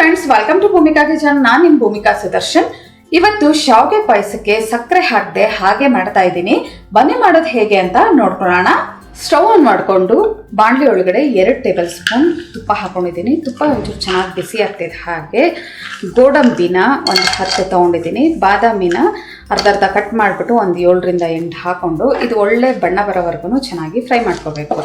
Friends, welcome to Bhumika kitchen. ನಾನು ನಿಮ್ಮ ಭೂಮಿಕಾ ಸುದರ್ಶನ್. ಇವತ್ತು ಶಾವಿಗೆ ಪಾಯಸಕ್ಕೆ ಸಕ್ಕರೆ ಹಾಕದೆ ಹಾಗೆ ಮಾಡ್ತಾ ಇದ್ದೀನಿ. ಬನ್ನಿ ಮಾಡೋದು ಹೇಗೆ ಅಂತ ನೋಡ್ಕೊಳ್ಳೋಣ. ಸ್ಟವ್ ಆನ್ ಮಾಡಿಕೊಂಡು ಬಾಣಲಿ ಒಳಗಡೆ 2 ಟೇಬಲ್ ಸ್ಪೂನ್ ತುಪ್ಪ ಹಾಕೊಂಡಿದ್ದೀನಿ. ತುಪ್ಪ ಒಂಚೂರು ಚೆನ್ನಾಗಿ ಬಿಸಿ ಆಗ್ತಿದೆ. ಹಾಗೆ ಗೋಡಂಬಿನ ಒಂದು 10 ತೊಗೊಂಡಿದ್ದೀನಿ. ಬಾದಾಮಿನ ಅರ್ಧ ಕಟ್ ಮಾಡಿಬಿಟ್ಟು ಒಂದು 7ರಿಂದ 8 ಹಾಕೊಂಡು ಇದು ಒಳ್ಳೆ ಬಣ್ಣ ಬರೋವರೆಗೂ ಚೆನ್ನಾಗಿ ಫ್ರೈ ಮಾಡ್ಕೋಬೇಕು.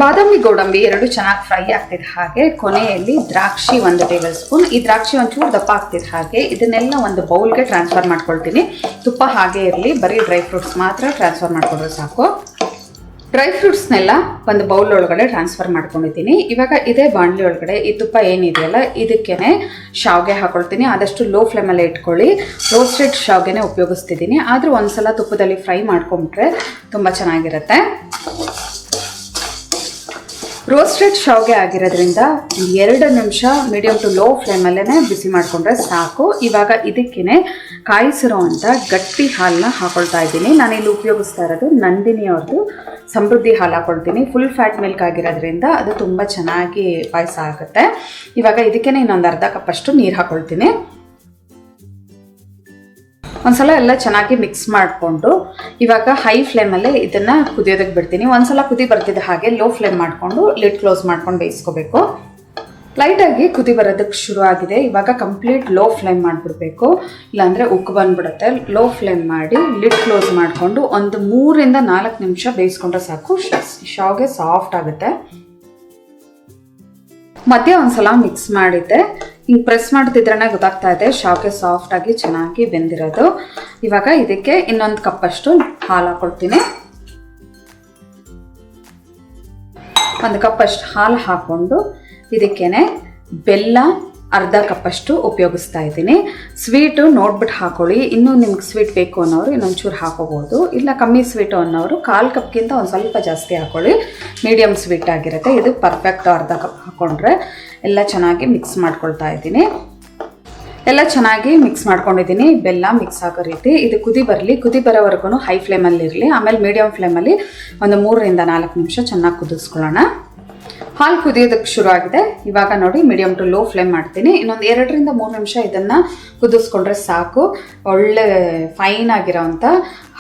ಬಾದಾಮಿ ಗೋಡಂಬಿ 2 ಚೆನ್ನಾಗಿ ಫ್ರೈ ಆಗ್ತಿದೆ. ಹಾಗೆ ಕೊನೆಯಲ್ಲಿ ದ್ರಾಕ್ಷಿ 1 ಟೇಬಲ್ ಸ್ಪೂನ್. ಈ ದ್ರಾಕ್ಷಿ ಒಂಚೂರು ದಪ್ಪ ಆಗ್ತಿದೆ. ಹಾಗೆ ಇದನ್ನೆಲ್ಲ ಒಂದು ಬೌಲ್ಗೆ ಟ್ರಾನ್ಸ್ಫರ್ ಮಾಡ್ಕೊಳ್ತೀನಿ. ತುಪ್ಪ ಹಾಗೆ ಇರಲಿ, ಬರೀ ಡ್ರೈ ಫ್ರೂಟ್ಸ್ ಮಾತ್ರ ಟ್ರಾನ್ಸ್ಫರ್ ಮಾಡ್ಕೊಂಡ್ರೆ ಸಾಕು. ಡ್ರೈ ಫ್ರೂಟ್ಸ್ನೆಲ್ಲ ಒಂದು ಬೌಲ್ ಒಳಗಡೆ ಟ್ರಾನ್ಸ್ಫರ್ ಮಾಡ್ಕೊಂಡಿದ್ದೀನಿ. ಇವಾಗ ಇದೇ ಬಾಣಲಿ ಒಳಗಡೆ ಈ ತುಪ್ಪ ಏನಿದೆಯಲ್ಲ ಇದಕ್ಕೇನೆ ಶಾವಿಗೆ ಹಾಕೊಳ್ತೀನಿ. ಆದಷ್ಟು ಲೋ ಫ್ಲೇಮಲ್ಲೇ ಇಟ್ಕೊಳ್ಳಿ. ರೋಸ್ಟೆಡ್ ಶಾವಿಗೆನೇ ಉಪಯೋಗಿಸ್ತಿದ್ದೀನಿ. ಆದರೂ ಒಂದ್ಸಲ ತುಪ್ಪದಲ್ಲಿ ಫ್ರೈ ಮಾಡ್ಕೊಂಡ್ರೆ ತುಂಬ ಚೆನ್ನಾಗಿರುತ್ತೆ. ರೋಸ್ಟೆಡ್ ಶಾವಿಗೆ ಆಗಿರೋದ್ರಿಂದ 2 ನಿಮಿಷ ಮೀಡಿಯಮ್ ಟು ಲೋ ಫ್ಲೇಮಲ್ಲೇ ಬಿಸಿ ಮಾಡಿಕೊಂಡ್ರೆ ಸಾಕು. ಇವಾಗ ಇದಕ್ಕೇ ಕಾಯಿಸಿರೋ ಅಂತ ಗಟ್ಟಿ ಹಾಲನ್ನ ಹಾಕೊಳ್ತಾ ಇದ್ದೀನಿ. ನಾನಿಲ್ಲಿ ಉಪಯೋಗಿಸ್ತಾ ಇರೋದು ನಂದಿನಿ ಅವ್ರದ್ದು ಸಮೃದ್ಧಿ ಹಾಲು ಹಾಕೊಳ್ತೀನಿ. ಫುಲ್ ಫ್ಯಾಟ್ ಮಿಲ್ಕ್ ಆಗಿರೋದ್ರಿಂದ ಅದು ತುಂಬ ಚೆನ್ನಾಗಿ ಪಾಯಸ ಆಗುತ್ತೆ. ಇವಾಗ ಇದಕ್ಕೇ ಇನ್ನೊಂದು ಅರ್ಧ ಕಪ್ಪಷ್ಟು ನೀರು ಹಾಕೊಳ್ತೀನಿ. ಒಂದ್ಸಲ ಎಲ್ಲ ಚೆನ್ನಾಗಿ ಮಿಕ್ಸ್ ಮಾಡಿಕೊಂಡು ಇವಾಗ ಹೈ ಫ್ಲೇಮಲ್ಲೇ ಇದನ್ನು ಕುದಿಯೋದಕ್ಕೆ ಬಿಡ್ತೀನಿ. ಒಂದ್ಸಲ ಕುದಿ ಬರ್ತಿದ್ದ ಹಾಗೆ ಲೋ ಫ್ಲೇಮ್ ಮಾಡಿಕೊಂಡು ಲಿಡ್ ಕ್ಲೋಸ್ ಮಾಡ್ಕೊಂಡು ಬೇಯಿಸ್ಕೋಬೇಕು. ಲೈಟಾಗಿ ಕುದಿ ಬರೋದಕ್ಕೆ ಶುರು ಆಗಿದೆ. ಇವಾಗ ಕಂಪ್ಲೀಟ್ ಲೋ ಫ್ಲೇಮ್ ಮಾಡಿಬಿಡ್ಬೇಕು, ಇಲ್ಲಾಂದರೆ ಉಕ್ಕು ಬಂದುಬಿಡುತ್ತೆ. ಲೋ ಫ್ಲೇಮ್ ಮಾಡಿ ಲಿಡ್ ಕ್ಲೋಸ್ ಮಾಡಿಕೊಂಡು ಒಂದು 3ರಿಂದ 4 ನಿಮಿಷ ಬೇಯಿಸ್ಕೊಂಡ್ರೆ ಸಾಕು. ಶಾವಿಗೆ ಸಾಫ್ಟ್ ಆಗುತ್ತೆ. ಮಧ್ಯೆ ಒಂದ್ಸಲ ಮಿಕ್ಸ್ ಮಾಡಿದ್ದೆ. ಹಿಂಗೆ ಪ್ರೆಸ್ ಮಾಡ್ತಿದ್ರೇ ಗೊತ್ತಾಗ್ತಾ ಇದೆ ಶಾವಿಗೆ ಸಾಫ್ಟ್ ಆಗಿ ಚೆನ್ನಾಗಿ ಬೆಂದಿರೋದು. ಇವಾಗ ಇದಕ್ಕೆ ಇನ್ನೊಂದು ಕಪ್ಪಷ್ಟು ಹಾಲು ಹಾಕೊಳ್ತೀನಿ. 1 ಕಪ್ಪಷ್ಟು ಹಾಲು ಹಾಕ್ಕೊಂಡು ಇದಕ್ಕೇನೆ ಬೆಲ್ಲ ಅರ್ಧ ಕಪ್ಪಷ್ಟು ಉಪಯೋಗಿಸ್ತಾ ಇದ್ದೀನಿ. ಸ್ವೀಟು ನೋಡ್ಬಿಟ್ಟು ಹಾಕೊಳ್ಳಿ. ಇನ್ನೂ ನಿಮ್ಗೆ ಸ್ವೀಟ್ ಬೇಕು ಅನ್ನೋರು ಇನ್ನೊಂಚೂರು ಹಾಕೋಬೋದು, ಇಲ್ಲ ಕಮ್ಮಿ ಸ್ವೀಟು ಅನ್ನೋರು 1/4 ಕಪ್ಗಿಂತ ಒಂದು ಸ್ವಲ್ಪ ಜಾಸ್ತಿ ಹಾಕೊಳ್ಳಿ. ಮೀಡಿಯಮ್ ಸ್ವೀಟ್ ಆಗಿರುತ್ತೆ. ಇದು ಪರ್ಫೆಕ್ಟ್. ಅರ್ಧ ಕಪ್ ಹಾಕ್ಕೊಂಡ್ರೆ ಎಲ್ಲ ಚೆನ್ನಾಗಿ ಮಿಕ್ಸ್ ಮಾಡ್ಕೊಳ್ತಾ ಇದ್ದೀನಿ. ಎಲ್ಲ ಚೆನ್ನಾಗಿ ಮಿಕ್ಸ್ ಮಾಡ್ಕೊಂಡಿದ್ದೀನಿ. ಬೆಲ್ಲ ಮಿಕ್ಸ್ ಆಗೋ ರೀತಿ ಇದು ಕುದಿ ಬರಲಿ. ಕುದಿ ಬರೋವರೆಗೂ ಹೈ ಫ್ಲೇಮಲ್ಲಿ ಇರಲಿ. ಆಮೇಲೆ ಮೀಡಿಯಮ್ ಫ್ಲೇಮಲ್ಲಿ ಒಂದು 3ರಿಂದ 4 ನಿಮಿಷ ಚೆನ್ನಾಗಿ ಕುದಿಸ್ಕೊಳ್ಳೋಣ. ಹಾಲು ಕುದಿಯೋದಕ್ಕೆ ಶುರು ಆಗಿದೆ. ಇವಾಗ ನೋಡಿ ಮೀಡಿಯಮ್ ಟು ಲೋ ಫ್ಲೇಮ್ ಮಾಡ್ತೀನಿ. ಇನ್ನೊಂದು 2ರಿಂದ 3 ನಿಮಿಷ ಇದನ್ನು ಕುದಿಸ್ಕೊಂಡ್ರೆ ಸಾಕು. ಒಳ್ಳೆ ಫೈನ್ ಆಗಿರೋವಂಥ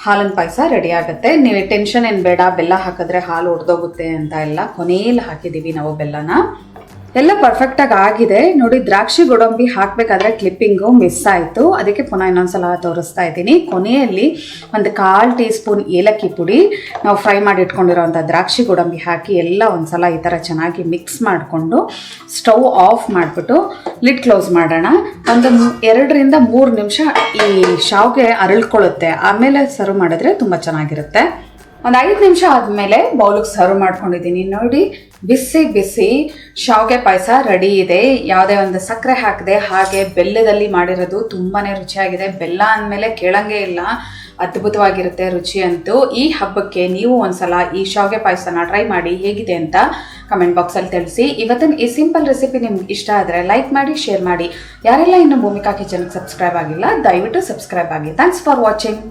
ಹಾಲಿನ ಪಾಯಸ ರೆಡಿ ಆಗುತ್ತೆ. ನೀವು ಟೆನ್ಷನ್ ಏನು ಬೇಡ, ಬೆಲ್ಲ ಹಾಕಿದ್ರೆ ಹಾಲು ಒಡೆದೋಗುತ್ತೆ ಅಂತ ಎಲ್ಲ. ಕೊನೆಯಲ್ಲಿ ಹಾಕಿದ್ದೀವಿ ನಾವು ಬೆಲ್ಲನ. ಎಲ್ಲ ಪರ್ಫೆಕ್ಟಾಗಿ ಆಗಿದೆ. ನೋಡಿ, ದ್ರಾಕ್ಷಿ ಗೋಡಂಬಿ ಹಾಕಬೇಕಾದ್ರೆ ಕ್ಲಿಪ್ಪಿಂಗು ಮಿಸ್ ಆಯಿತು. ಅದಕ್ಕೆ ಪುನಃ ಇನ್ನೊಂದ್ಸಲ ತೋರಿಸ್ತಾ ಇದ್ದೀನಿ. ಕೊನೆಯಲ್ಲಿ ಒಂದು 1/4 ಟೀ ಸ್ಪೂನ್ ಏಲಕ್ಕಿ ಪುಡಿ, ನಾವು ಫ್ರೈ ಮಾಡಿ ಇಟ್ಕೊಂಡಿರೋವಂಥ ದ್ರಾಕ್ಷಿ ಗೋಡಂಬಿ ಹಾಕಿ ಎಲ್ಲ ಒಂದ್ಸಲ ಈ ಥರ ಚೆನ್ನಾಗಿ ಮಿಕ್ಸ್ ಮಾಡಿಕೊಂಡು ಸ್ಟವ್ ಆಫ್ ಮಾಡಿಬಿಟ್ಟು ಲಿಡ್ ಕ್ಲೋಸ್ ಮಾಡೋಣ. ಒಂದು 2ರಿಂದ 3 ನಿಮಿಷ ಈ ಶಾವಿಗೆ ಅರಳ್ಕೊಳ್ಳುತ್ತೆ. ಆಮೇಲೆ ಸರ್ವ್ ಮಾಡಿದ್ರೆ ತುಂಬ ಚೆನ್ನಾಗಿರುತ್ತೆ. ಒಂದು 5 ನಿಮಿಷ ಆದಮೇಲೆ ಬೌಲಿಗೆ ಸರ್ವ್ ಮಾಡ್ಕೊಂಡಿದ್ದೀನಿ. ನೋಡಿ, ಬಿಸಿ ಬಿಸಿ ಶಾವಿಗೆ ಪಾಯಸ ರೆಡಿ ಇದೆ. ಯಾವುದೇ ಒಂದು ಸಕ್ಕರೆ ಹಾಕದೆ ಹಾಗೆ ಬೆಲ್ಲದಲ್ಲಿ ಮಾಡಿರೋದು. ತುಂಬಾ ರುಚಿಯಾಗಿದೆ. ಬೆಲ್ಲ ಅಂದಮೇಲೆ ಕೇಳಂಗೆ ಇಲ್ಲ, ಅದ್ಭುತವಾಗಿರುತ್ತೆ ರುಚಿ ಅಂತೂ. ಈ ಹಬ್ಬಕ್ಕೆ ನೀವು ಒಂದ್ಸಲ ಈ ಶಾವಿಗೆ ಪಾಯಸನ ಟ್ರೈ ಮಾಡಿ ಹೇಗಿದೆ ಅಂತ ಕಮೆಂಟ್ ಬಾಕ್ಸಲ್ಲಿ ತಿಳಿಸಿ. ಇವತ್ತಿನ ಈ ಸಿಂಪಲ್ ರೆಸಿಪಿ ನಿಮ್ಗೆ ಇಷ್ಟ ಆದರೆ ಲೈಕ್ ಮಾಡಿ, ಶೇರ್ ಮಾಡಿ. ಯಾರೆಲ್ಲ ಇನ್ನು ಭೂಮಿಕಾ ಕಿಚನ್ಗೆ ಸಬ್ಸ್ಕ್ರೈಬ್ ಆಗಿಲ್ಲ ದಯವಿಟ್ಟು ಸಬ್ಸ್ಕ್ರೈಬ್ ಆಗಿ. Thanks for watching.